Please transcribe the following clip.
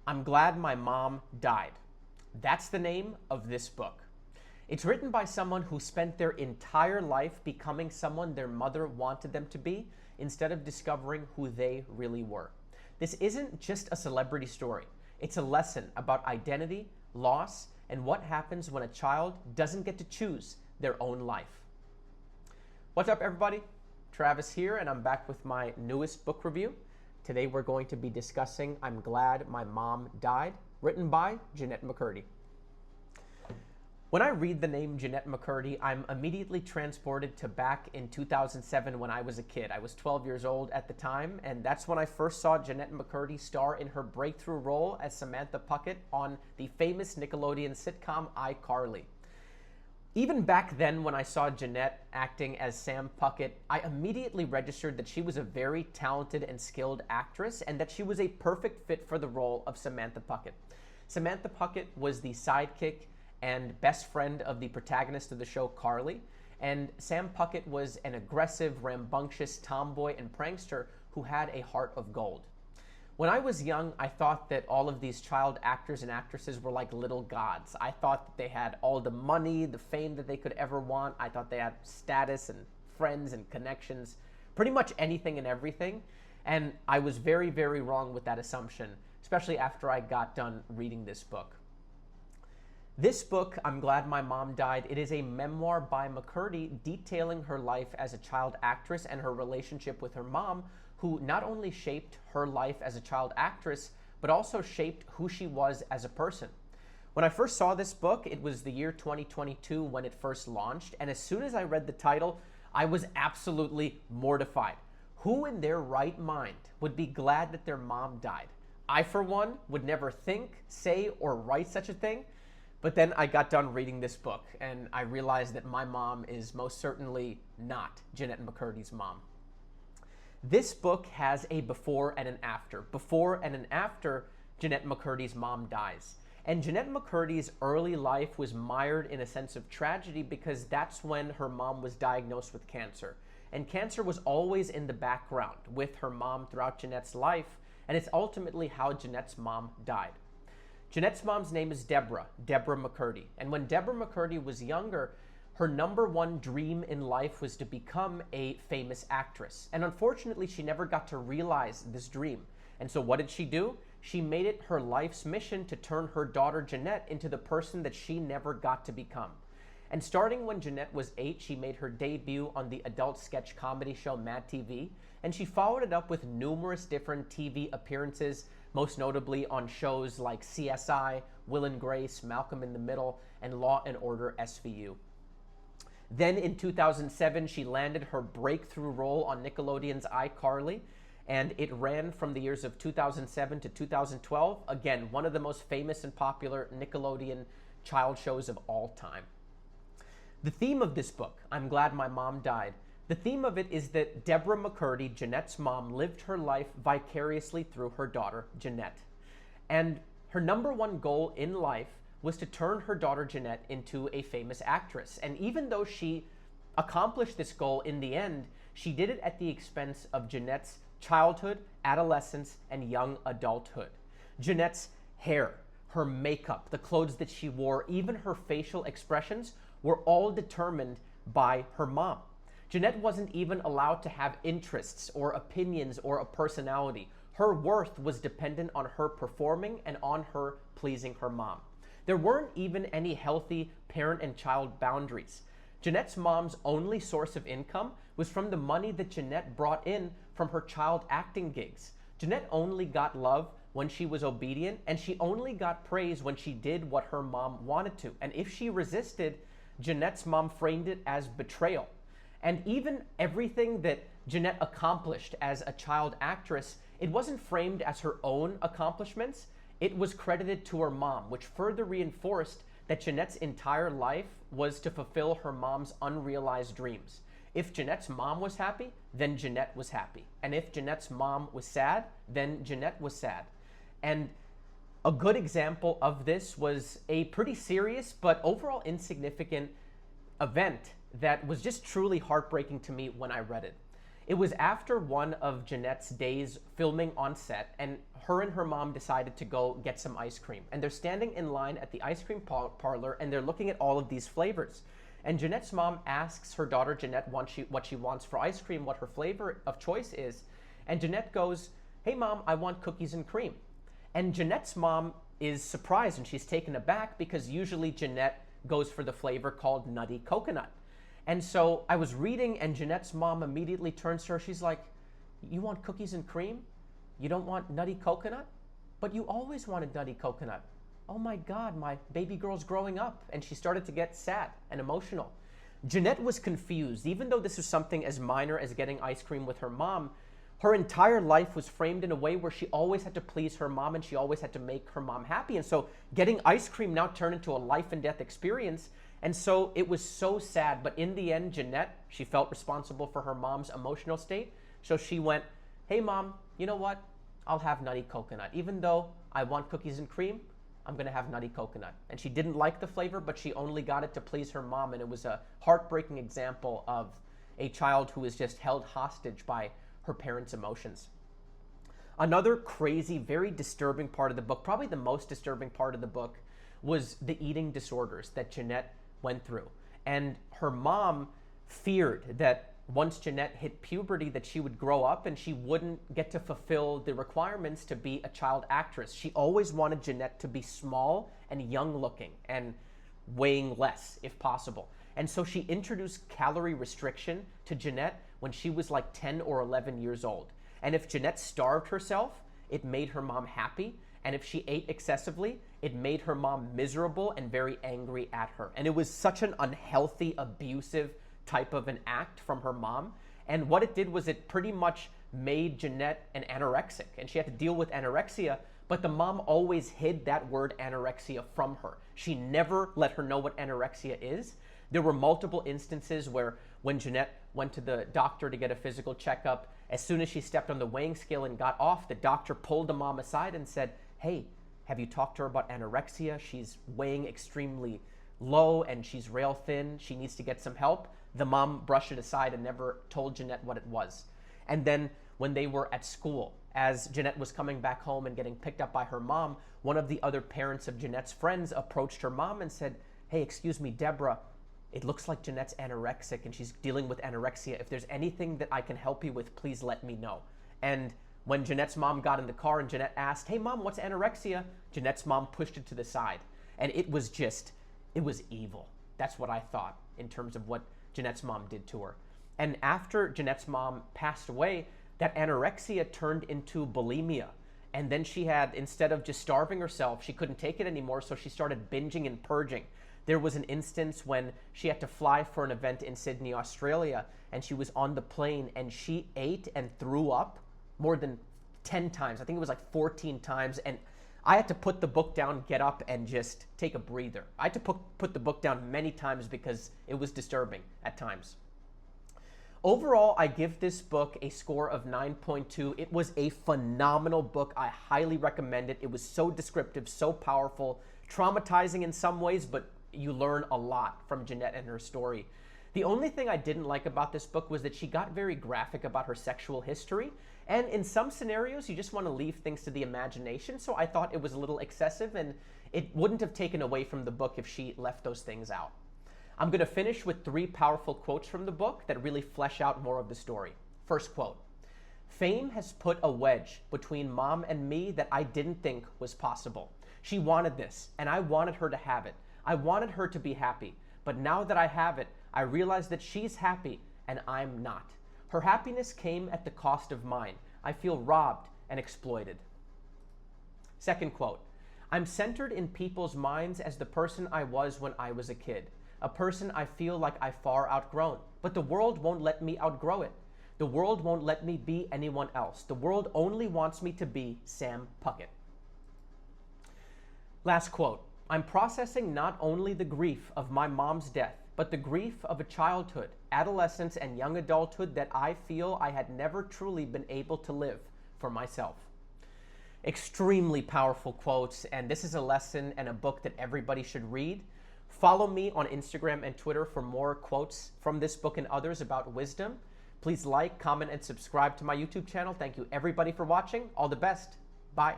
I'm Glad My Mom Died. That's the name of this book. It's written by someone who spent their entire life becoming someone their mother wanted them to be instead of discovering who they really were. This isn't just a celebrity story. It's a lesson about identity, loss, and what happens when a child doesn't get to choose their own life. What's up, everybody? Travis here, and I'm back with my newest book review. Today we're going to be discussing I'm Glad My Mom Died, written by Jennette McCurdy. When I read the name Jennette McCurdy, I'm immediately transported to back in 2007 when I was a kid. I was 12 years old at the time, and that's when I first saw Jennette McCurdy star in her breakthrough role as Samantha Puckett on the famous Nickelodeon sitcom iCarly. Even back then, when I saw Jennette acting as Sam Puckett, I immediately registered that she was a very talented and skilled actress and that she was a perfect fit for the role of Samantha Puckett. Samantha Puckett was the sidekick and best friend of the protagonist of the show, Carly, and Sam Puckett was an aggressive, rambunctious tomboy and prankster who had a heart of gold. When I was young, I thought that all of these child actors and actresses were like little gods. I thought that they had all the money, the fame that they could ever want. I thought they had status and friends and connections, pretty much anything and everything. And I was very, very wrong with that assumption, especially after I got done reading this book. This book, I'm Glad My Mom Died, it is a memoir by McCurdy detailing her life as a child actress and her relationship with her mom, who not only shaped her life as a child actress, but also shaped who she was as a person. When I first saw this book, it was the year 2022 when it first launched, and as soon as I read the title, I was absolutely mortified. Who in their right mind would be glad that their mom died? I, for one, would never think, say, or write such a thing. But then I got done reading this book, and I realized that my mom is most certainly not Jennette McCurdy's mom. This book has a before and an after. Before and an after Jennette McCurdy's mom dies. And Jennette McCurdy's early life was mired in a sense of tragedy because that's when her mom was diagnosed with cancer. And cancer was always in the background with her mom throughout Jennette's life, and it's ultimately how Jennette's mom died. Jennette's mom's name is Deborah McCurdy. And when Deborah McCurdy was younger, her number one dream in life was to become a famous actress. And unfortunately, she never got to realize this dream. And so what did she do? She made it her life's mission to turn her daughter Jennette into the person that she never got to become. And starting when Jennette was 8, she made her debut on the adult sketch comedy show Mad TV. And she followed it up with numerous different TV appearances, most notably on shows like CSI, Will and Grace, Malcolm in the Middle, and Law and Order SVU. Then in 2007, she landed her breakthrough role on Nickelodeon's iCarly, and it ran from the years of 2007 to 2012. Again, one of the most famous and popular Nickelodeon child shows of all time. The theme of this book, I'm Glad My Mom Died, the theme of it is that Deborah McCurdy, Jennette's mom, lived her life vicariously through her daughter, Jennette. And her number one goal in life was to turn her daughter Jennette into a famous actress. And even though she accomplished this goal in the end, she did it at the expense of Jennette's childhood, adolescence, and young adulthood. Jennette's hair, her makeup, the clothes that she wore, even her facial expressions were all determined by her mom. Jennette wasn't even allowed to have interests or opinions or a personality. Her worth was dependent on her performing and on her pleasing her mom. There weren't even any healthy parent and child boundaries. Jennette's mom's only source of income was from the money that Jennette brought in from her child acting gigs. Jennette only got love when she was obedient, and she only got praise when she did what her mom wanted to. And if she resisted, Jennette's mom framed it as betrayal. And even everything that Jennette accomplished as a child actress, it wasn't framed as her own accomplishments. It was credited to her mom, which further reinforced that Jennette's entire life was to fulfill her mom's unrealized dreams. If Jennette's mom was happy, then Jennette was happy. And if Jennette's mom was sad, then Jennette was sad. And a good example of this was a pretty serious but overall insignificant event that was just truly heartbreaking to me when I read it. It was after one of Jeanette's days filming on set, and her mom decided to go get some ice cream. And they're standing in line at the ice cream parlor, and they're looking at all of these flavors. And Jeanette's mom asks her daughter Jeanette what she wants for ice cream, what her flavor of choice is. And Jeanette goes, "Hey mom, I want cookies and cream." And Jeanette's mom is surprised and she's taken aback because usually Jeanette goes for the flavor called Nutty Coconut. And so I was reading and Jeanette's mom immediately turns to her. She's like, "You want cookies and cream? You don't want Nutty Coconut? But you always wanted Nutty Coconut. Oh my God, my baby girl's growing up." And she started to get sad and emotional. Jeanette was confused. Even though this was something as minor as getting ice cream with her mom, her entire life was framed in a way where she always had to please her mom and she always had to make her mom happy. And so getting ice cream now turned into a life and death experience. And so it was so sad. But in the end, Jeanette, she felt responsible for her mom's emotional state. So she went, "Hey mom, you know what? I'll have Nutty Coconut. Even though I want cookies and cream, I'm going to have Nutty Coconut." And she didn't like the flavor, but she only got it to please her mom. And it was a heartbreaking example of a child who is just held hostage by her parents' emotions. Another crazy, very disturbing part of the book, probably the most disturbing part of the book, was the eating disorders that Jeanette went through. And her mom feared that once Jeanette hit puberty that she would grow up and she wouldn't get to fulfill the requirements to be a child actress. She always wanted Jeanette to be small and young looking and weighing less if possible. And so she introduced calorie restriction to Jeanette when she was like 10 or 11 years old. And if Jeanette starved herself, it made her mom happy. And if she ate excessively, it made her mom miserable and very angry at her. And it was such an unhealthy, abusive type of an act from her mom. And what it did was it pretty much made Jeanette an anorexic. And she had to deal with anorexia, but the mom always hid that word anorexia from her. She never let her know what anorexia is. There were multiple instances where when Jeanette went to the doctor to get a physical checkup, as soon as she stepped on the weighing scale and got off, the doctor pulled the mom aside and said, "Hey, have you talked to her about anorexia? She's weighing extremely low and she's rail thin. She needs to get some help." The mom brushed it aside and never told Jeanette what it was. And then when they were at school, as Jeanette was coming back home and getting picked up by her mom, one of the other parents of Jeanette's friends approached her mom and said, "Hey, excuse me, Deborah, it looks like Jeanette's anorexic and she's dealing with anorexia. If there's anything that I can help you with, please let me know." And when Jeanette's mom got in the car and Jeanette asked, "Hey mom, what's anorexia?" Jeanette's mom pushed it to the side. And it was evil. That's what I thought in terms of what Jeanette's mom did to her. And after Jeanette's mom passed away, that anorexia turned into bulimia. And then she had, instead of just starving herself, she couldn't take it anymore, so she started binging and purging. There was an instance when she had to fly for an event in Sydney, Australia, and she was on the plane and she ate and threw up more than 10 times. I think it was like 14 times. And I had to put the book down, get up, and just take a breather. I had to put the book down many times because it was disturbing at times. Overall, I give this book a score of 9.2. It was a phenomenal book. I highly recommend it. It was so descriptive, so powerful, traumatizing in some ways, but you learn a lot from Jeanette and her story. The only thing I didn't like about this book was that she got very graphic about her sexual history. And in some scenarios, you just want to leave things to the imagination. So I thought it was a little excessive, and it wouldn't have taken away from the book if she left those things out. I'm going to finish with 3 powerful quotes from the book that really flesh out more of the story. First quote: "Fame has put a wedge between mom and me that I didn't think was possible. She wanted this, and I wanted her to have it. I wanted her to be happy. But now that I have it, I realize that she's happy and I'm not. Her happiness came at the cost of mine. I feel robbed and exploited." Second quote: "I'm centered in people's minds as the person I was when I was a kid. A person I feel like I far outgrown. But the world won't let me outgrow it. The world won't let me be anyone else. The world only wants me to be Sam Puckett." Last quote: "I'm processing not only the grief of my mom's death, but the grief of a childhood, adolescence, and young adulthood that I feel I had never truly been able to live for myself." Extremely powerful quotes, and this is a lesson and a book that everybody should read. Follow me on Instagram and Twitter for more quotes from this book and others about wisdom. Please like, comment, and subscribe to my YouTube channel. Thank you, everybody, for watching. All the best. Bye.